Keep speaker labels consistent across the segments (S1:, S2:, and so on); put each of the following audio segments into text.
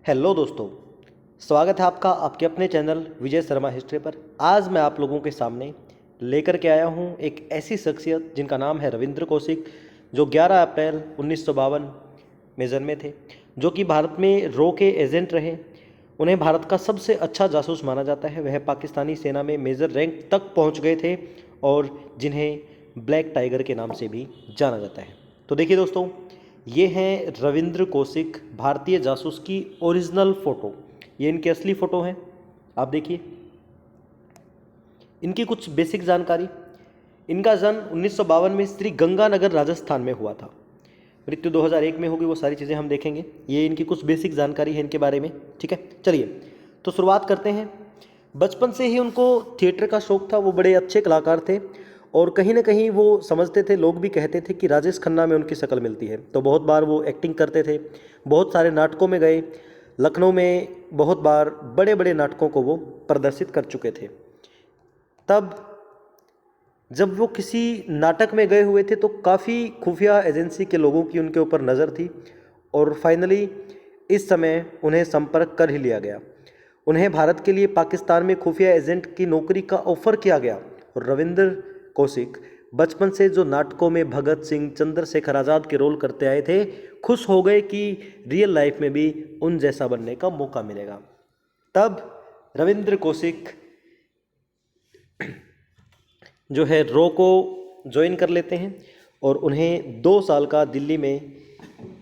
S1: Hello दोस्तों, स्वागत है आपका आपके अपने चैनल विजय शर्मा हिस्ट्री पर। आज मैं आप लोगों के सामने लेकर के आया हूं एक ऐसी शख्सियत जिनका नाम है रविंद्र कौशिक, जो 11 अप्रैल 1952 में जन्मे थे, जो कि भारत में रो के एजेंट रहे। उन्हें भारत का सबसे अच्छा जासूस माना जाता है। वह पाकिस्तानी सेना में मेजर रैंक तक पहुंच गए थे और जिन्हें ब्लैक टाइगर के नाम से भी जाना जाता है। तो देखिए दोस्तों, ये हैं रविंद्र कौशिक, भारतीय जासूस की ओरिजिनल फ़ोटो। ये इनकी असली फ़ोटो है, आप देखिए। इनकी कुछ बेसिक जानकारी। इनका जन्म 1952 में श्री गंगानगर राजस्थान में हुआ था। मृत्यु 2001 में होगी, वो सारी चीज़ें हम देखेंगे। ये इनकी कुछ बेसिक जानकारी है इनके बारे में, ठीक है। चलिए तो शुरुआत करते हैं। बचपन से ही उनको थिएटर का शौक था। वो बड़े अच्छे कलाकार थे और कहीं ना कहीं वो समझते थे, लोग भी कहते थे कि राजेश खन्ना में उनकी शक्ल मिलती है। तो बहुत बार वो एक्टिंग करते थे, बहुत सारे नाटकों में गए। लखनऊ में बहुत बार बड़े बड़े नाटकों को वो प्रदर्शित कर चुके थे। तब जब वो किसी नाटक में गए हुए थे तो काफ़ी खुफिया एजेंसी के लोगों की उनके ऊपर नज़र थी और फाइनली इस समय उन्हें संपर्क कर ही लिया गया। उन्हें भारत के लिए पाकिस्तान में खुफिया एजेंट की नौकरी का ऑफर किया गया और रविंद्र कौशिक बचपन से जो नाटकों में भगत सिंह, चंद्रशेखर आज़ाद के रोल करते आए थे, खुश हो गए कि रियल लाइफ में भी उन जैसा बनने का मौका मिलेगा। तब रविंद्र कौशिक जो है रो को ज्वाइन कर लेते हैं और उन्हें 2 साल का दिल्ली में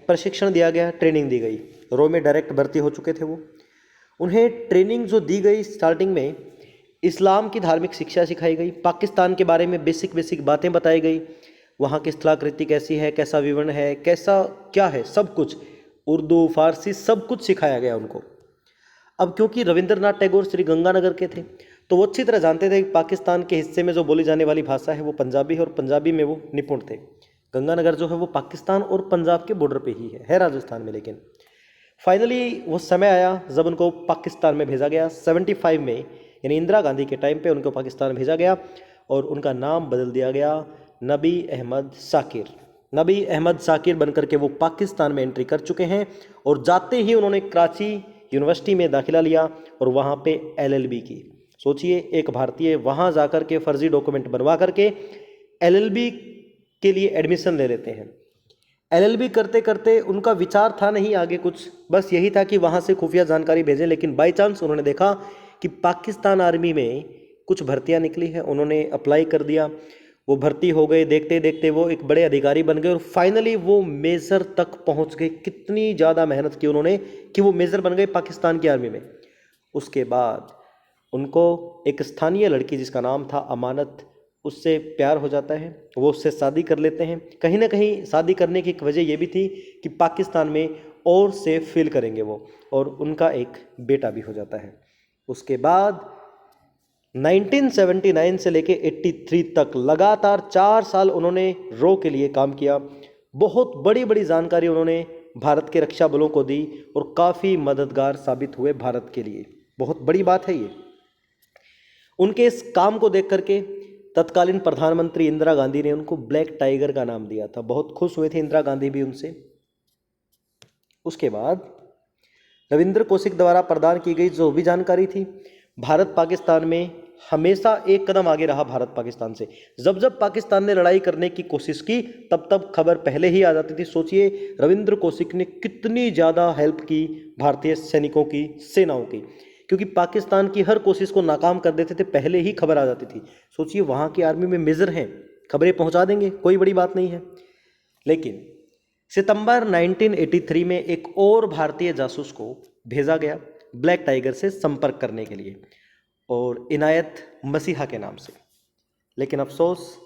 S1: प्रशिक्षण दिया गया, ट्रेनिंग दी गई। रो में डायरेक्ट भर्ती हो चुके थे वो। उन्हें ट्रेनिंग जो दी गई, स्टार्टिंग में इस्लाम की धार्मिक शिक्षा सिखाई गई, पाकिस्तान के बारे में बेसिक बेसिक बातें बताई गई, वहाँ की स्थलाकृति कैसी है, कैसा विवरण है, कैसा क्या है, सब कुछ उर्दू फारसी सब कुछ सिखाया गया उनको। अब क्योंकि रविंद्रनाथ टैगोर श्री गंगानगर के थे तो वो अच्छी तरह जानते थे कि पाकिस्तान के हिस्से में जो बोली जाने वाली भाषा है वो पंजाबी है और पंजाबी में वो निपुण थे। गंगानगर जो है वो पाकिस्तान और पंजाब के बॉर्डर पे ही है राजस्थान में। लेकिन फाइनली वो समय आया जब उनको पाकिस्तान में भेजा गया 75 में, यानी इंदिरा गांधी के टाइम पे उनको पाकिस्तान भेजा गया और उनका नाम बदल दिया गया नबी अहमद शाकिर। नबी अहमद शाकिर बनकर के वो पाकिस्तान में एंट्री कर चुके हैं और जाते ही उन्होंने कराची यूनिवर्सिटी में दाखिला लिया और वहाँ पे LLB की। सोचिए, एक भारतीय वहाँ जाकर के फर्जी डॉक्यूमेंट बनवा करके LLB के लिए एडमिशन ले लेते हैं। LLB करते करते उनका विचार था नहीं आगे कुछ, बस यही था कि वहाँ से खुफिया जानकारी भेजें। लेकिन बाई चांस उन्होंने देखा कि पाकिस्तान आर्मी में कुछ भर्तियाँ निकली हैं, उन्होंने अप्लाई कर दिया, वो भर्ती हो गए। देखते देखते वो एक बड़े अधिकारी बन गए और फाइनली वो मेजर तक पहुँच गए। कितनी ज़्यादा मेहनत की उन्होंने कि वो मेजर बन गए पाकिस्तान की आर्मी में। उसके बाद उनको एक स्थानीय लड़की जिसका नाम था अमानत, उससे प्यार हो जाता है। वो उससे शादी कर लेते हैं। कहीं ना कहीं शादी करने की एक वजह ये भी थी कि पाकिस्तान में और सेफ फील करेंगे वो, और उनका एक बेटा भी हो जाता है। उसके बाद 1979 से लेके 83 तक लगातार 4 साल उन्होंने रो के लिए काम किया। बहुत बड़ी बड़ी जानकारी उन्होंने भारत के रक्षा बलों को दी और काफ़ी मददगार साबित हुए भारत के लिए। बहुत बड़ी बात है ये। उनके इस काम को देख करके तत्कालीन प्रधानमंत्री इंदिरा गांधी ने उनको ब्लैक टाइगर का नाम दिया था। बहुत खुश हुए थे इंदिरा गांधी भी उनसे। उसके बाद रविंद्र कौशिक द्वारा प्रदान की गई जो भी जानकारी थी, भारत पाकिस्तान में हमेशा एक कदम आगे रहा। भारत पाकिस्तान से जब जब पाकिस्तान ने लड़ाई करने की कोशिश की तब तब खबर पहले ही आ जाती थी। सोचिए, रविंद्र कौशिक ने कितनी ज़्यादा हेल्प की भारतीय सैनिकों की, सेनाओं की, क्योंकि पाकिस्तान की हर कोशिश को नाकाम कर देते थे, पहले ही खबर आ जाती थी। सोचिए, वहाँ की आर्मी में मेजर हैं, खबरें पहुँचा देंगे, कोई बड़ी बात नहीं है। लेकिन सितंबर 1983 में एक और भारतीय जासूस को भेजा गया ब्लैक टाइगर से संपर्क करने के लिए, और इनायत मसीहा के नाम से। लेकिन अफसोस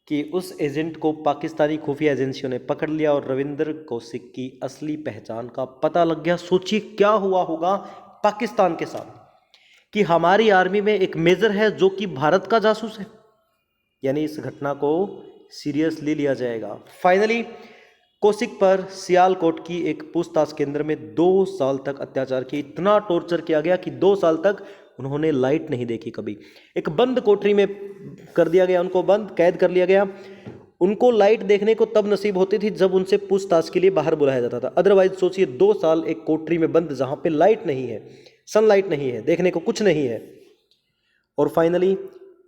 S1: कि उस एजेंट को पाकिस्तानी खुफिया एजेंसियों ने पकड़ लिया और रविंद्र कौशिक की असली पहचान का पता लग गया। सोचिए क्या हुआ होगा पाकिस्तान के साथ कि हमारी आर्मी में एक मेजर है जो कि भारत का जासूस है, यानी इस घटना को सीरियसली लिया जाएगा। फाइनली कौशिक पर सियालकोट की एक पूछताछ केंद्र में 2 साल तक अत्याचार किया। इतना टॉर्चर किया गया कि 2 साल तक उन्होंने लाइट नहीं देखी कभी। एक बंद कोठरी में कर दिया गया, उनको बंद कैद कर लिया गया उनको लाइट देखने को तब नसीब होती थी जब उनसे पूछताछ के लिए बाहर बुलाया जाता था। अदरवाइज सोचिए 2 साल एक कोठरी में बंद जहाँ पे लाइट नहीं है, सनलाइट नहीं है, देखने को कुछ नहीं है। और फाइनली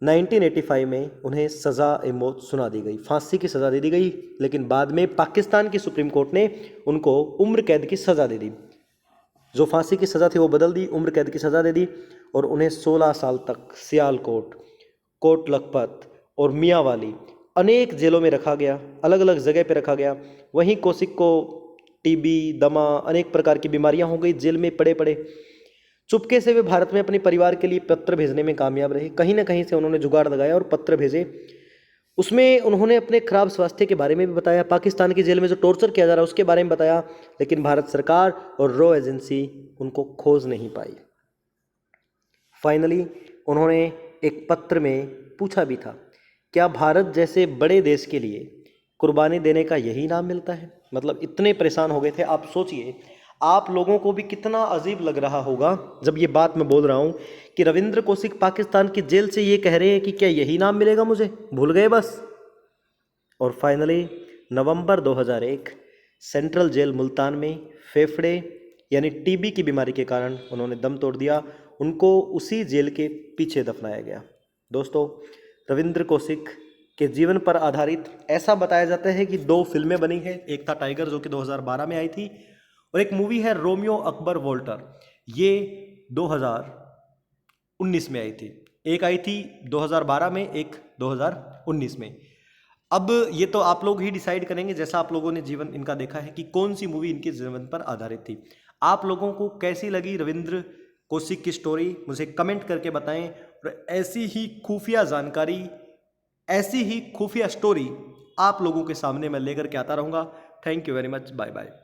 S1: 1985 में उन्हें सज़ा ए मौत सुना दी गई, फांसी की सज़ा दे दी गई। लेकिन बाद में पाकिस्तान की सुप्रीम कोर्ट ने उनको उम्र कैद की सज़ा दे दी। जो फांसी की सज़ा थी वो बदल दी, उम्र कैद की सज़ा दे दी और उन्हें 16 साल तक सियालकोट, कोट लखपत और मियांवाली अनेक जेलों में रखा गया, अलग अलग जगह पे रखा गया। वहीं कौशिक को टीबी, दमा, अनेक प्रकार की बीमारियां हो गई, जेल में पड़े पड़े। चुपके से वे भारत में अपने परिवार के लिए पत्र भेजने में कामयाब रहे। कहीं ना कहीं से उन्होंने जुगाड़ लगाया और पत्र भेजे। उसमें उन्होंने अपने खराब स्वास्थ्य के बारे में भी बताया, पाकिस्तान की जेल में जो टॉर्चर किया जा रहा है उसके बारे में बताया। लेकिन भारत सरकार और रॉ एजेंसी उनको खोज नहीं पाई। फाइनली उन्होंने एक पत्र में पूछा भी था, क्या भारत जैसे बड़े देश के लिए कुर्बानी देने का यही नाम मिलता है? मतलब इतने परेशान हो गए थे। आप सोचिए, आप लोगों को भी कितना अजीब लग रहा होगा जब ये बात मैं बोल रहा हूँ कि रविंद्र कौशिक पाकिस्तान की जेल से ये कह रहे हैं कि क्या यही नाम मिलेगा मुझे, भूल गए बस। और फाइनली नवंबर 2001 सेंट्रल जेल मुल्तान में फेफड़े यानी टीबी की बीमारी के कारण उन्होंने दम तोड़ दिया। उनको उसी जेल के पीछे दफनाया गया। दोस्तों, रविंद्र कौशिक के जीवन पर आधारित ऐसा बताया जाता है कि 2 फिल्में बनी हैं। एक था टाइगर जो कि 2012 में आई थी, और एक मूवी है रोमियो अकबर वोल्टर, ये 2019 में आई थी। एक आई थी 2012 में, एक 2019 में। अब ये तो आप लोग ही डिसाइड करेंगे, जैसा आप लोगों ने जीवन इनका देखा है, कि कौन सी मूवी इनके जीवन पर आधारित थी। आप लोगों को कैसी लगी रविंद्र कौशिक की स्टोरी, मुझे कमेंट करके बताएं। और ऐसी ही खुफिया जानकारी, ऐसी ही खुफिया स्टोरी आप लोगों के सामने मैं लेकर के आता रहूँगा। Thank you very much, bye bye.